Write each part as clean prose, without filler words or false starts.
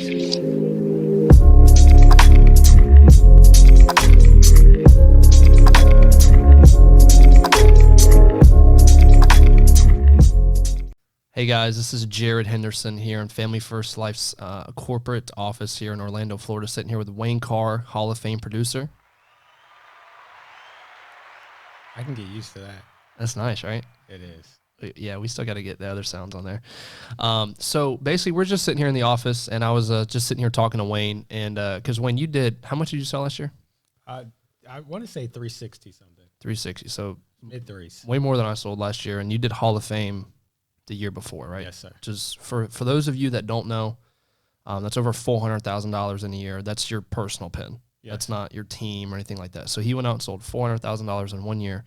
Hey guys, this is Jerrod Henderson here in Family First Life's corporate office here in Orlando, Florida, sitting here with Wayne Carr, Hall of Fame producer. I can get used to that. That's nice, right? It is. Yeah, we still got to get the other sounds on there. So basically, we're just sitting here in the office, and I was just sitting here talking to Wayne, and because Wayne, how much did you sell last year? I want to say 360 something. 360. So mid threes. Way more than I sold last year, and you did Hall of Fame the year before, right? Yes, sir. Just for those of you that don't know, that's over $400,000 in a year. That's your personal pin. Yes. That's not your team or anything like that. So he went out and sold $400,000 in 1 year,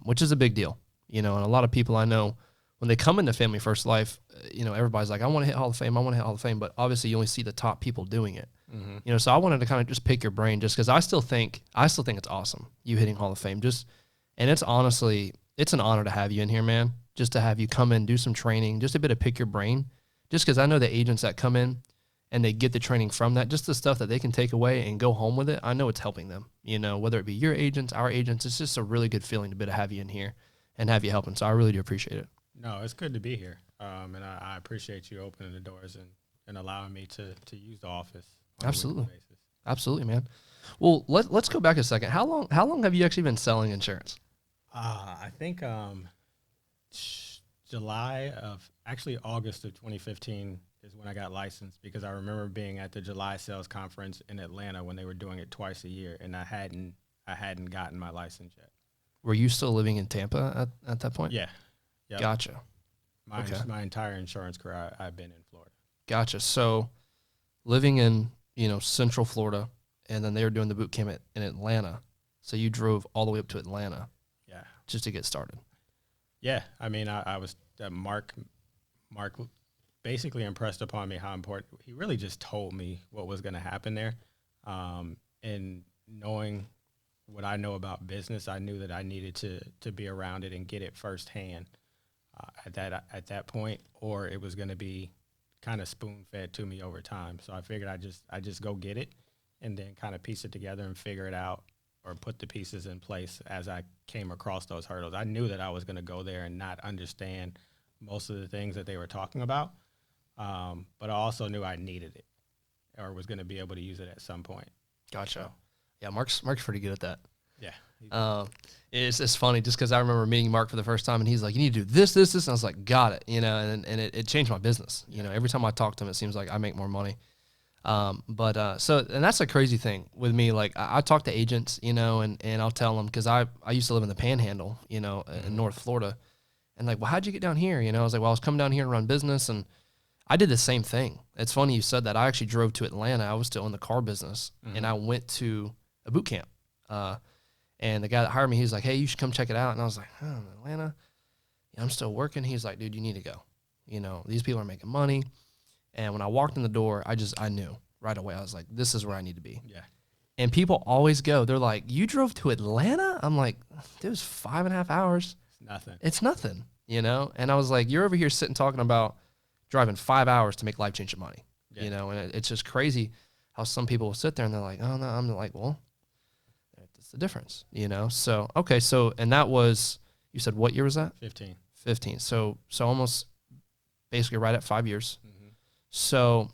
which is a big deal, And a lot of people I know, when they come into Family First Life, everybody's like, I want to hit Hall of Fame. I want to hit Hall of Fame. But obviously, you only see the top people doing it. Mm-hmm. So I wanted to kind of just pick your brain, just because I still think it's awesome you hitting Hall of Fame. And it's honestly, it's an honor to have you in here, man. Just to have you come in, do some training, just a bit of pick your brain. Just because I know the agents that come in and they get the training from that, just the stuff that they can take away and go home with it, I know it's helping them. Whether it be your agents, our agents, it's just a really good feeling to be to have you in here and have you helping. So I really do appreciate it. No, it's good to be here. And I appreciate you opening the doors and allowing me to use the office. Absolutely. Absolutely, man. Well, let's go back a second. How long have you actually been selling insurance? I think August of 2015 is when I got licensed, because I remember being at the July sales conference in Atlanta when they were doing it twice a year, and I hadn't gotten my license yet. Were you still living in Tampa at that point? Yeah. Yep. Gotcha. My entire insurance career, I've been in Florida. Gotcha. So living in, Central Florida, and then they were doing the boot camp in Atlanta. So you drove all the way up to Atlanta. Yeah. Just to get started. Yeah. I mean, I was, Mark basically impressed upon me how important, he really just told me what was going to happen there. And knowing what I know about business, I knew that I needed to be around it and get it firsthand at that point, or it was going to be kind of spoon-fed to me over time. So I figured I just go get it and then kind of piece it together and figure it out, or put the pieces in place as I came across those hurdles. I knew that I was going to go there and not understand most of the things that they were talking about, but I also knew I needed it, or was going to be able to use it at some point. Gotcha. So, yeah, Mark's pretty good at that. Yeah. It's funny just because I remember meeting Mark for the first time, and he's like, you need to do this. And I was like, got it. And it changed my business. Every time I talk to him, it seems like I make more money. And that's a crazy thing with me. Like I talk to agents, and I'll tell them, because I used to live in the Panhandle, in North Florida, and like, well, how'd you get down here? I was like, well, I was coming down here and run business, and I did the same thing. It's funny you said that. I actually drove to Atlanta. I was still in the car business, and I went to a boot camp. And the guy that hired me, he's like, hey, you should come check it out. And I was like, oh, Atlanta, I'm still working. He's like, dude, you need to go. These people are making money. And when I walked in the door, I knew right away. I was like, this is where I need to be. Yeah. And people always go, they're like, you drove to Atlanta? I'm like, it was 5.5 hours. It's nothing, And I was like, you're over here sitting talking about driving 5 hours to make life-changing money, And it's just crazy how some people will sit there and they're like, oh, no. I'm like, well, that's the difference, So, okay, and that was, you said what year was that? 15. So almost basically right at 5 years. Mm-hmm. So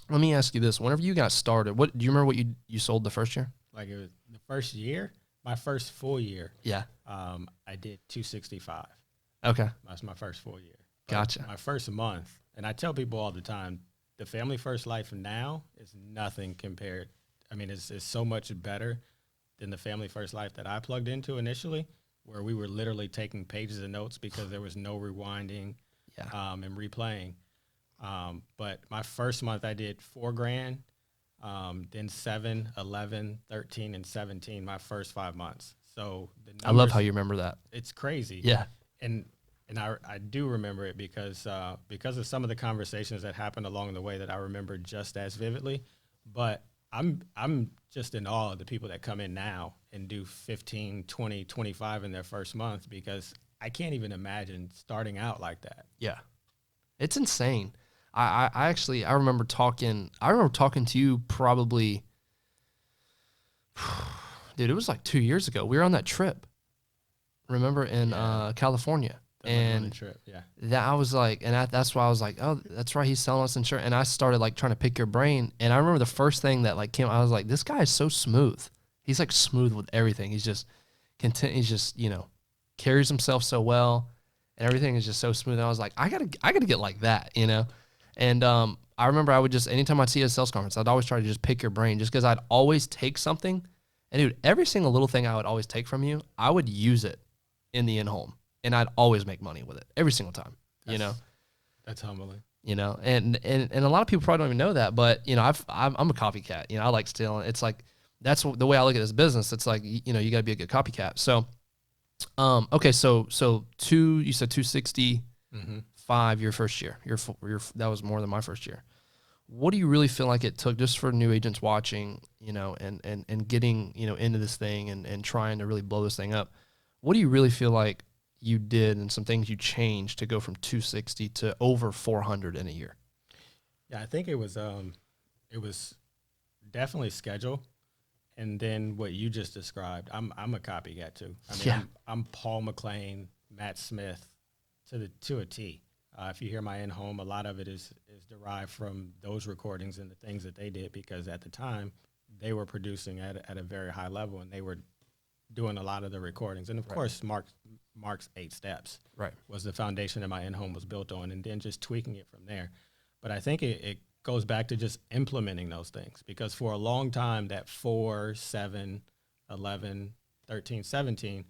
let me ask you this. Whenever you got started, do you remember what you sold the first year? Like it was the first year, my first full year. Yeah. I did 265. Okay. That's my first full year. But gotcha. My first month, and I tell people all the time, the Family First Life now is nothing compared. I mean, it's so much better than the Family First Life that I plugged into initially, where we were literally taking pages of notes because there was no rewinding and replaying. But my first month I did $4,000, then 7, 11, 13, and 17, my first 5 months. So the numbers, I love how you remember that. It's crazy. Yeah. And I do remember it because of some of the conversations that happened along the way that I remember just as vividly. But I'm just in awe of the people that come in now and do 15, 20, 25 in their first month, because I can't even imagine starting out like that. Yeah. It's insane. I remember talking to you probably, dude, it was like 2 years ago. We were on that trip, remember, in California. And trip, that I was like, and that's why I was like, oh, that's right, he's selling us insurance. And I started like trying to pick your brain. And I remember the first thing that like came, I was like, this guy is so smooth. He's like smooth with everything. He's just content. He's just, carries himself so well, and everything is just so smooth. And I was like, I gotta get like that, And I remember I would just, anytime I'd see a sales conference, I'd always try to just pick your brain, just because I'd always take something. And dude, every single little thing I would always take from you, I would use it in the in-home. And I'd always make money with it every single time, That's humbling. And a lot of people probably don't even know that, but I'm a copycat. I like stealing. It's like, that's the way I look at this business. It's like, you got to be a good copycat. So, okay. So you said 265 your first year. That was more than my first year. What do you really feel like it took, just for new agents watching, and getting, into this thing and trying to really blow this thing up? What do you really feel like you did and some things you changed to go from 260 to over 400 in a year? Yeah, I think it was definitely schedule. And then what you just described, I'm a copycat too. I mean, I'm Paul McLean, Matt Smith to a T. If you hear my in-home, a lot of it is derived from those recordings and the things that they did, because at the time they were producing at a very high level, and they were doing a lot of the recordings. And of course, Mark's 8 steps was the foundation that my in-home was built on, and then just tweaking it from there. But I think it goes back to just implementing those things, because for a long time, that 4, 7, 11, 13, 17,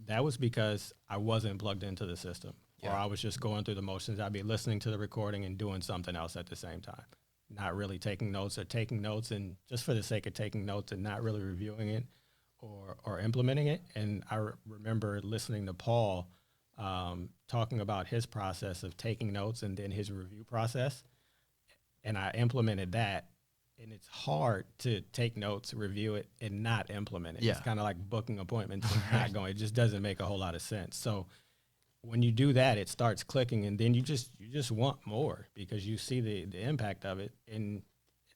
that was because I wasn't plugged into the system, or I was just going through the motions. I'd be listening to the recording and doing something else at the same time, not really taking notes, or taking notes and just for the sake of taking notes and not really reviewing it or implementing it. And I remember listening to Paul talking about his process of taking notes and then his review process. And I implemented that. And it's hard to take notes, review it, and not implement it. Yeah. It's kind of like booking appointments and not going. It just doesn't make a whole lot of sense. So when you do that, it starts clicking, and then you just want more, because you see the impact of it. And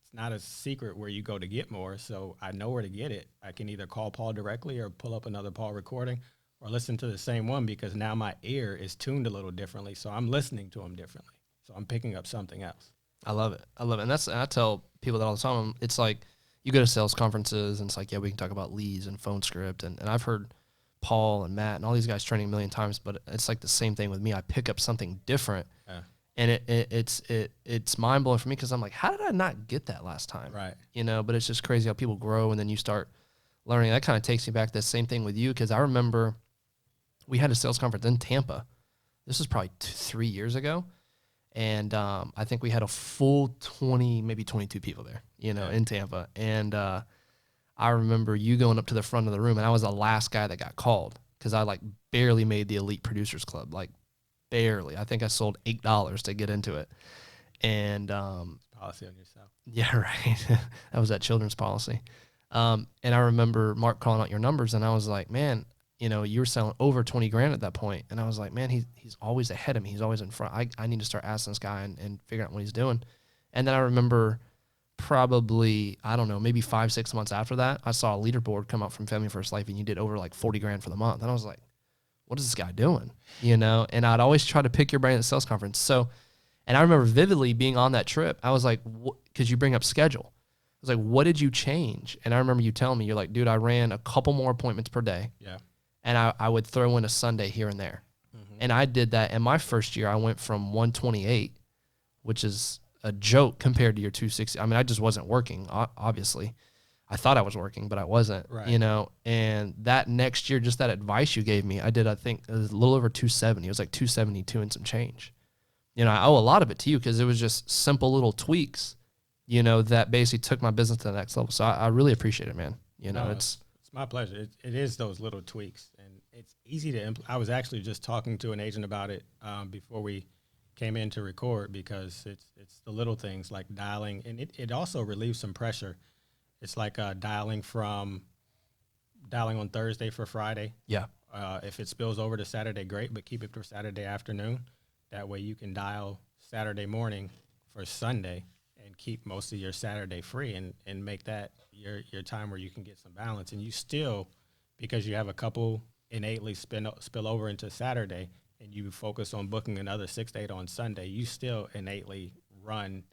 it's not a secret where you go to get more. So I know where to get it. I can either call Paul directly or pull up another Paul recording or listen to the same one, because now my ear is tuned a little differently. So I'm listening to him differently. So I'm picking up something else. I love it. And I tell people that all the time. It's like, you go to sales conferences and it's like, yeah, we can talk about leads and phone script. And I've heard Paul and Matt and all these guys training a million times, but it's like the same thing with me. I pick up something different. Yeah. And it's mind blowing for me, because I'm like, how did I not get that last time? Right. But it's just crazy how people grow, and then you start learning. That kind of takes me back to the same thing with you, because I remember we had a sales conference in Tampa. This was probably 3 years ago. And I think we had a full 20, maybe 22 people there, in Tampa. And I remember you going up to the front of the room, and I was the last guy that got called, because I like barely made the Elite Producers Club, like barely. I think I sold $8 to get into it. And policy on yourself. Yeah, right. That was that children's policy. And I remember Mark calling out your numbers, and I was like, man, you were selling over 20 grand at that point. And I was like, man, he's always ahead of me. He's always in front. I need to start asking this guy and figure out what he's doing. And then I remember probably, I don't know, maybe 5-6 months after that, I saw a leaderboard come out from Family First Life, and you did over like 40 grand for the month. And I was like, what is this guy doing? And I'd always try to pick your brain at the sales conference. So, and I remember vividly being on that trip. I was like, because you bring up schedule. I was like, what did you change? And I remember you telling me, you're like, dude, I ran a couple more appointments per day. Yeah. And I would throw in a Sunday here and there. Mm-hmm. And I did that. In my first year, I went from 128, which is a joke compared to your 260. I mean, I just wasn't working, obviously. I thought I was working, but I wasn't, right. And that next year, just that advice you gave me, I did, I think, it was a little over 270. It was like 272 and some change. I owe a lot of it to you, because it was just simple little tweaks, that basically took my business to the next level. So I really appreciate it, man. It's my pleasure. It is those little tweaks, and it's easy to I was actually just talking to an agent about it before we came in to record, because it's the little things like dialing, and it also relieves some pressure. It's like dialing on Thursday for Friday. Yeah. If it spills over to Saturday, great, but keep it for Saturday afternoon. That way you can dial Saturday morning for Sunday and keep most of your Saturday free and make that your time where you can get some balance. And you still, because you have a couple innately spill over into Saturday and you focus on booking another 6 to 8 on Sunday, you still innately run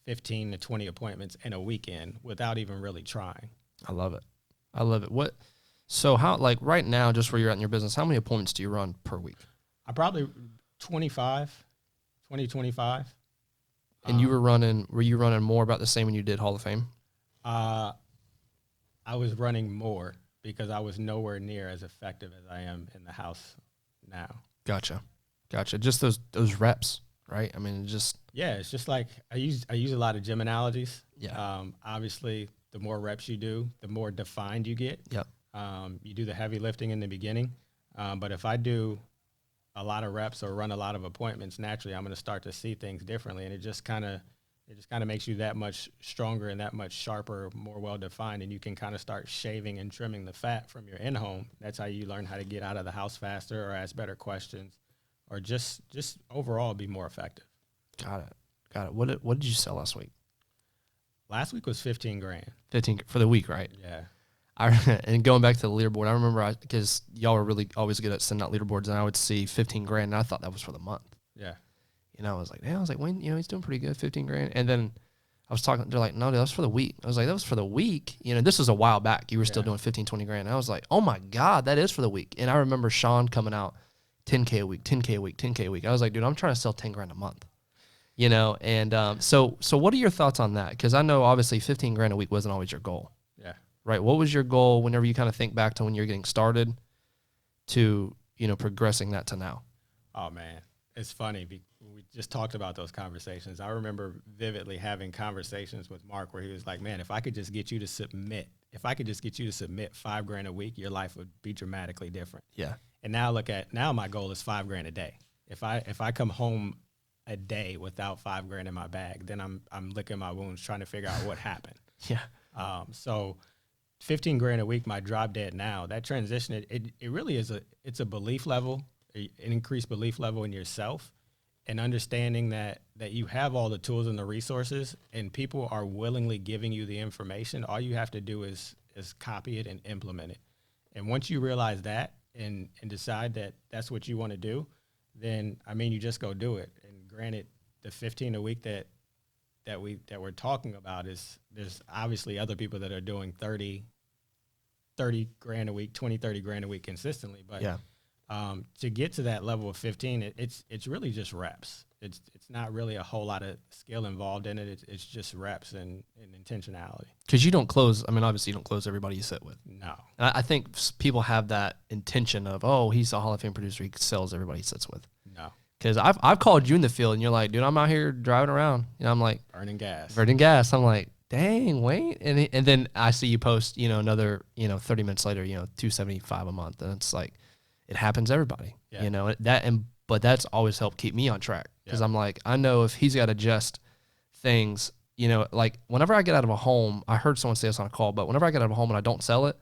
15 to 20 appointments in a weekend without even really trying. I love it. I love it. So how, like right now, just where you're at in your business, how many appointments do you run per week? I probably 25. And were you running more about the same when you did Hall of Fame? I was running more because I was nowhere near as effective as I am in the house now. Gotcha. Just those reps, right? I mean, it's just like I use a lot of gym analogies. Yeah. Obviously, the more reps you do, the more defined you get. Yep. You do the heavy lifting in the beginning, but if I do a lot of reps or run a lot of appointments, naturally I'm going to start to see things differently, and it just kind of makes you that much stronger and that much sharper, more well defined, and you can kind of start shaving and trimming the fat from your in-home. That's how you learn how to get out of the house faster or ask better questions, or just overall be more effective. Got it. What did you sell last week? Last week was 15 grand. 15 for the week, right? Yeah. And going back to the leaderboard, I remember because y'all were really always good at sending out leaderboards, and I would see 15 grand, and I thought that was for the month. Yeah. I was like, Wayne, he's doing pretty good, 15 grand. And then I was talking, they're like, no, dude, that's for the week. I was like, that was for the week. This was a while back. You were still doing 15, 20 grand. And I was like, oh my God, that is for the week. And I remember Sean coming out 10K a week, 10K a week, 10K a week. I was like, dude, I'm trying to sell 10 grand a month. And so what are your thoughts on that? Because I know obviously 15 grand a week wasn't always your goal. Yeah. Right. What was your goal whenever you kind of think back to when you're getting started to, progressing that to now? Oh man, it's funny. We just talked about those conversations. I remember vividly having conversations with Mark where he was like, man, if I could just get you to submit $5 grand a week, your life would be dramatically different. Yeah. And now my goal is $5 grand a day. If I come home a day without $5 grand in my bag, then I'm licking my wounds trying to figure out what happened. Yeah. So 15 grand a week, my drop dead now, that transition, it really is it's a belief level, an increased belief level in yourself, and understanding that you have all the tools and the resources, and people are willingly giving you the information. All you have to do is copy it and implement it. And once you realize that and decide that that's what you want to do, then you just go do it. And granted, the 15 a week that we're talking about there's obviously other people that are doing 30 grand a week, 20, 30 grand a week consistently. But yeah. To get to that level of 15, it's really just reps. It's not really a whole lot of skill involved in it. It's just reps and intentionality. Because you don't close. Obviously you don't close everybody you sit with. No. And I think people have that intention of, oh, he's a Hall of Fame producer. He sells everybody he sits with. No. Because I've called you in the field and you're like, dude, I'm out here driving around. I'm like, burning gas. I'm like, dang, Wayne. And then I see you post, another, 30 minutes later, $275 a month. And it's like, it happens to everybody, but that's always helped keep me on track. Because I'm like, I know if he's got to adjust things, like whenever I get out of a home, I heard someone say this on a call, but whenever I get out of a home and I don't sell it,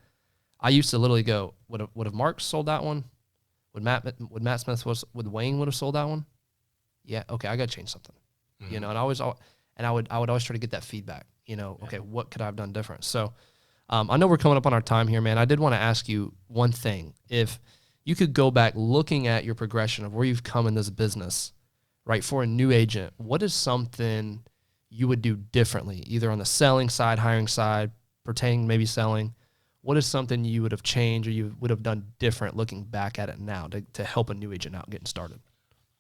I used to literally go, would have Mark sold that one? Would Matt Smith would Wayne would have sold that one? Yeah. Okay. I got to change something, and I would always try to get that feedback, okay, what could I have done different? So, I know we're coming up on our time here, man. I did want to ask you one thing. If you could go back looking at your progression of where you've come in this business, right, for a new agent, what is something you would do differently, either on the selling side, hiring side, pertaining maybe selling? What is something you would have changed or you would have done different looking back at it now to help a new agent out getting started?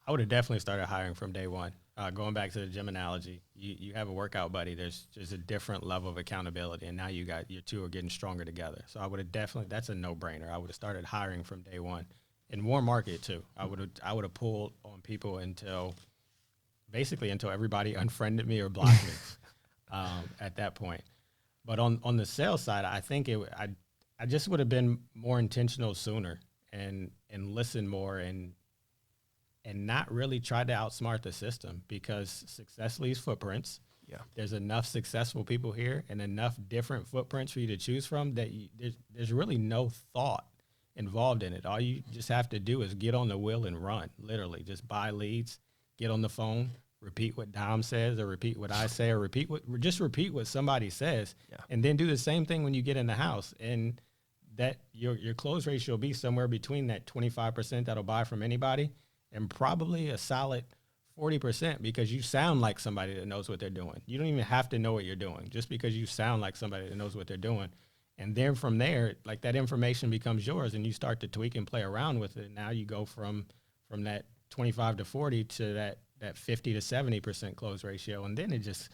I would have definitely started hiring from day one. Going back to the gym analogy, you have a workout buddy. There's just a different level of accountability, and now your two are getting stronger together. So I would have definitely, that's a no-brainer. I would have started hiring from day one. In warm market too. I would have pulled on people until everybody unfriended me or blocked me at that point. But on the sales side, I think I just would have been more intentional sooner and listen more and not really try to outsmart the system, because success leaves footprints. Yeah. There's enough successful people here and enough different footprints for you to choose from that there's really no thought involved in it. All you just have to do is get on the wheel and run, literally. Just buy leads, get on the phone, repeat what Dom says, or repeat what I say, or just repeat what somebody says, and then do the same thing when you get in the house. And that your close ratio will be somewhere between that 25% that'll buy from anybody and probably a solid 40%, because you sound like somebody that knows what they're doing. You don't even have to know what you're doing, just because you sound like somebody that knows what they're doing. And then from there, like, that information becomes yours, and you start to tweak and play around with it. Now you go from that 25 to 40 to that 50 to 70% close ratio. And then it just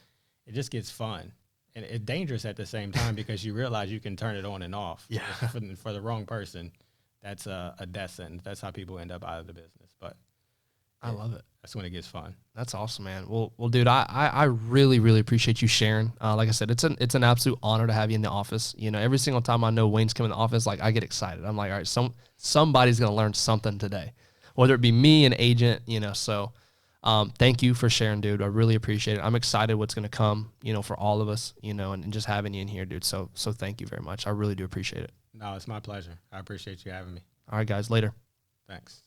gets fun. And it's dangerous at the same time, because you realize you can turn it on and off. Yeah. For the wrong person, that's a death sentence. That's how people end up out of the business. But I love it. That's when it gets fun. That's awesome, man. Well, dude, I really, really appreciate you sharing. Like I said, it's an absolute honor to have you in the office. You know, every single time I know Wayne's coming in the office, like, I get excited. I'm like, all right, somebody's gonna learn something today, whether it be me, an agent, you know. So, thank you for sharing, dude. I really appreciate it. I'm excited what's gonna come, you know, for all of us, you know, and just having you in here, dude. So thank you very much. I really do appreciate it. No, it's my pleasure. I appreciate you having me. All right, guys, later. Thanks.